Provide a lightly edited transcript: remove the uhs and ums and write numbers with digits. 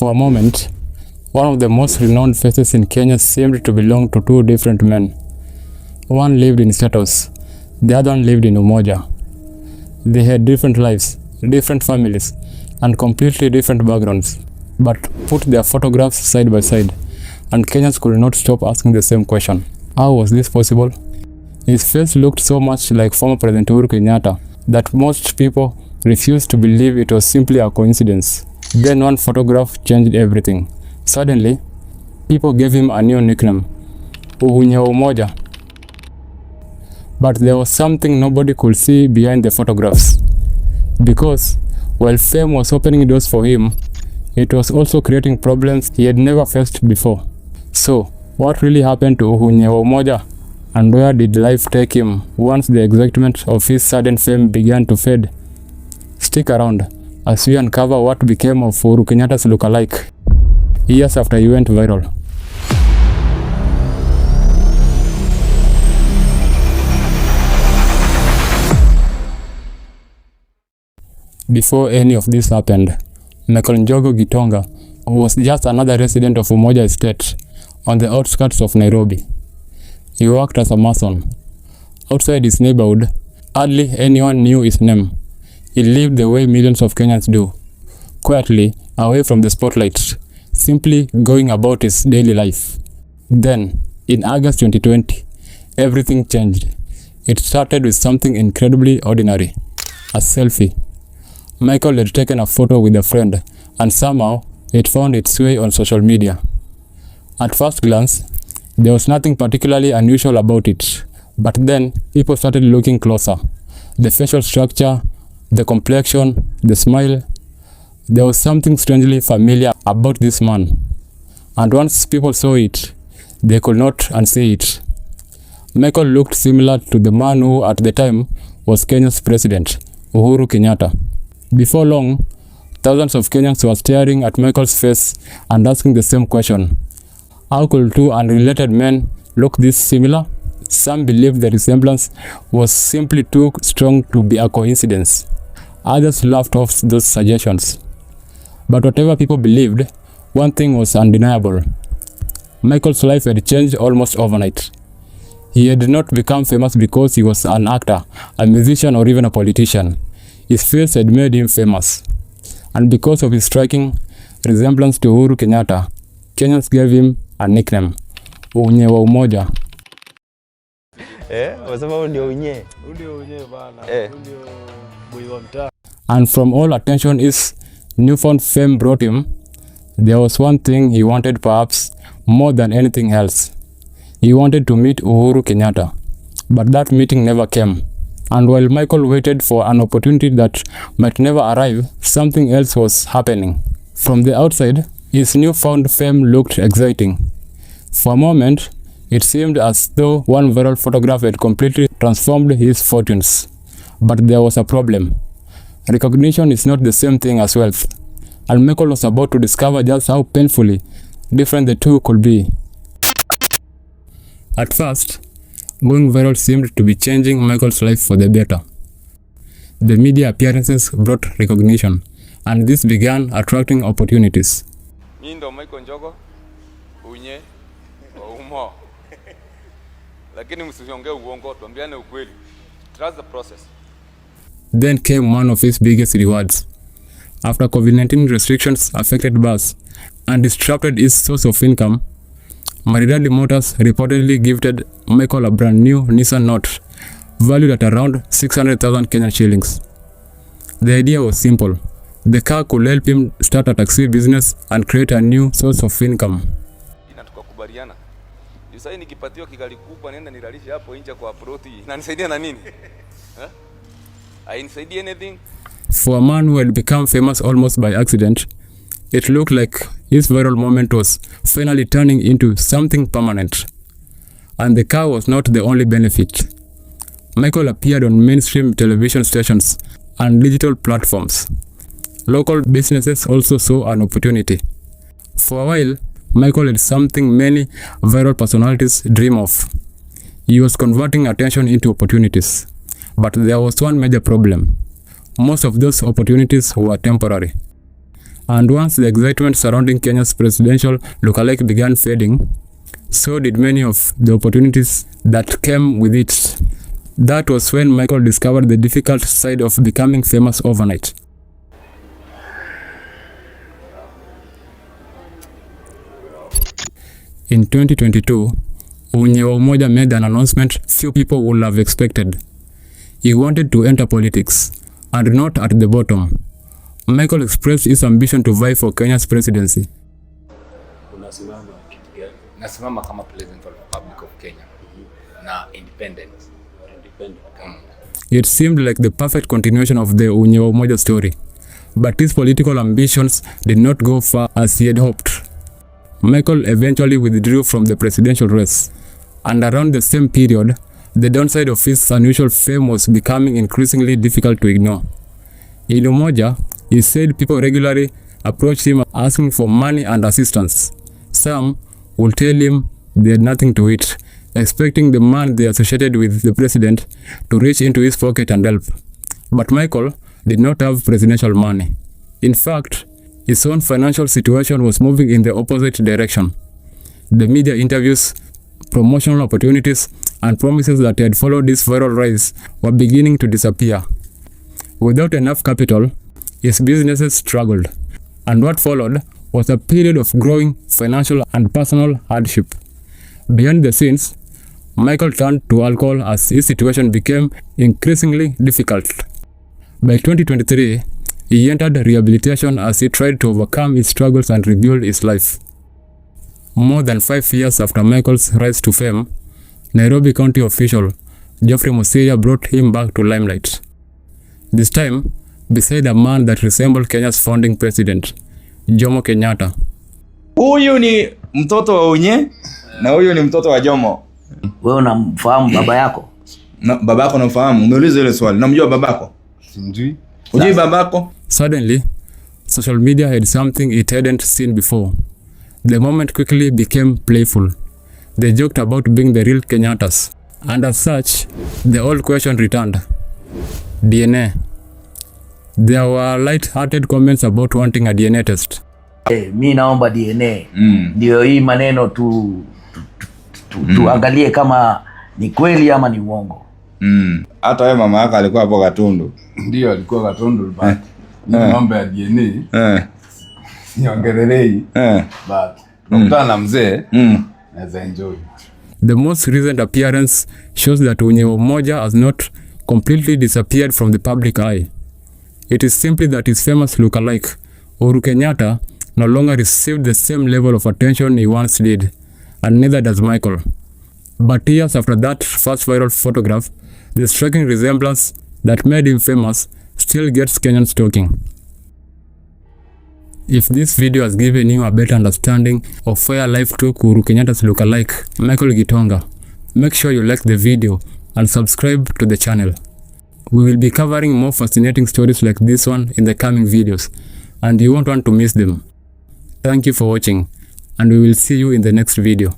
For a moment, one of the most renowned faces in Kenya seemed to belong to two different men. One lived in status, the other one lived in Umoja. They had different lives, different families, and completely different backgrounds, but put their photographs side by side, and Kenyans could not stop asking the same question. How was this possible? His face looked so much like former President Uhuru Kenyatta that most people refused to believe it was simply a coincidence. Then one photograph changed everything. Suddenly, people gave him a new nickname, Uhunye Umoja. But there was something nobody could see behind the photographs. Because while fame was opening doors for him, it was also creating problems he had never faced before. So, what really happened to Uhunye Umoja? And where did life take him once the excitement of his sudden fame began to fade? Stick around as we uncover what became of Uhuru Kenyatta's lookalike years after he went viral. Before any of this happened, Michael Njogo Gitonga was just another resident of Umoja Estate on the outskirts of Nairobi. He worked as a mason. Outside his neighborhood, hardly anyone knew his name. He lived the way millions of Kenyans do, quietly, away from the spotlight, simply going about his daily life. Then, in August 2020, everything changed. It started with something incredibly ordinary, a selfie. Michael had taken a photo with a friend, and somehow it found its way on social media. At first glance, there was nothing particularly unusual about it, but then people started looking closer. The facial structure, the complexion, the smile. There was something strangely familiar about this man. And once people saw it, they could not unsee it. Michael looked similar to the man who at the time was Kenya's president, Uhuru Kenyatta. Before long, thousands of Kenyans were staring at Michael's face and asking the same question. How could two unrelated men look this similar? Some believed the resemblance was simply too strong to be a coincidence. Others laughed off those suggestions. But whatever people believed, one thing was undeniable. Michael's life had changed almost overnight. He had not become famous because he was an actor, a musician, or even a politician. His face had made him famous. And because of his striking resemblance to Uhuru Kenyatta, Kenyans gave him a nickname, Uhunye wa Umoja. And from all attention his newfound fame brought him, there was one thing he wanted perhaps more than anything else. He wanted to meet Uhuru Kenyatta, but that meeting never came. And while Michael waited for an opportunity that might never arrive, something else was happening. From the outside, his newfound fame looked exciting. For a moment, it seemed as though one viral photograph had completely transformed his fortunes. But there was a problem. Recognition is not the same thing as wealth, and Michael was about to discover just how painfully different the two could be. At first, going viral seemed to be changing Michael's life for the better. The media appearances brought recognition, and this began attracting opportunities. Mimi ndo Michael Njogo Uhunye Umo. Lakini msiongee uongo, tuambiane ukweli. Trust the process. Then came one of his biggest rewards. After COVID-19 restrictions affected bars and disrupted his source of income, Maridadi Motors reportedly gifted Michael a brand new Nissan Note valued at around 600,000 Kenyan shillings. The idea was simple. The car could help him start a taxi business and create a new source of income. Tukakubaliana. Sasa nikipatiwa kigari kubwa nenda nilalishe hapo nje kwa proti. Inanisaidia na nini? Hainisaidii anything. For a man who had become famous almost by accident, it looked like his viral moment was finally turning into something permanent. And the car was not the only benefit. Michael appeared on mainstream television stations and digital platforms. Local businesses also saw an opportunity. For a while, Michael had something many viral personalities dream of. He was converting attention into opportunities. But there was one major problem. Most of those opportunities were temporary. And once the excitement surrounding Kenya's presidential lookalike began fading, so did many of the opportunities that came with it. That was when Michael discovered the difficult side of becoming famous overnight. In 2022, Umoja made an announcement few people would have expected. He wanted to enter politics, and not at the bottom. Michael expressed his ambition to vie for Kenya's presidency. Nasimama kama president of the Republic of Kenya na independent. It seemed like the perfect continuation of the Umoja story, but his political ambitions did not go far as he had hoped. Michael eventually withdrew from the presidential race, and around the same period, the downside of his unusual fame was becoming increasingly difficult to ignore. In Umoja, he said people regularly approached him asking for money and assistance. Some would tell him they had nothing to eat, expecting the man they associated with the president to reach into his pocket and help. But Michael did not have presidential money. In fact, his own financial situation was moving in the opposite direction. The media interviews, promotional opportunities, and promises that had followed this viral rise were beginning to disappear. Without enough capital, his businesses struggled, and what followed was a period of growing financial and personal hardship. Behind the scenes, Michael turned to alcohol as his situation became increasingly difficult. By 2023, he entered rehabilitation as he tried to overcome his struggles and rebuild his life. More than 5 years after Michael's rise to fame, Nairobi County official Geoffrey Musalia brought him back to limelight. This time, beside a man that resembled Kenya's founding president, Jomo Kenyatta. Huyu ni mtoto wa Uhunye na huyu ni mtoto wa Jomo. Wewe unamfahamu baba yako? Na baba yako unamfahamu? Umeuliza ile swali. Namjua babako? Sijui. Unajui babako? Suddenly, social media had something it hadn't seen before. The moment quickly became playful. They joked about being the real Kenyattas. And as such, the old question returned. DNA. There were light-hearted comments about wanting a DNA test. Mi naomba DNA. Ndio hii maneno tuangalie kama ni kweli ama ni uongo. Hata wewe mama yako alikuwa hapo Gatundu. Ndio alikuwa Gatundu but mambo ya DNA. Niongelelei. But tunakutana na mzee naweza enjoy. The most recent appearance shows that Umoja has not completely disappeared from the public eye. It is simply that his famous lookalike, Uhuru Kenyatta, no longer received the same level of attention he once did, and neither does Michael. But years after that first viral photograph, the striking resemblance that made him famous still gets Kenyans talking. If this video has given you a better understanding of where life took Uhuru Kenyatta's lookalike, Michael Gitonga, make sure you like the video and subscribe to the channel. We will be covering more fascinating stories like this one in the coming videos, and you won't want to miss them. Thank you for watching, and we will see you in the next video.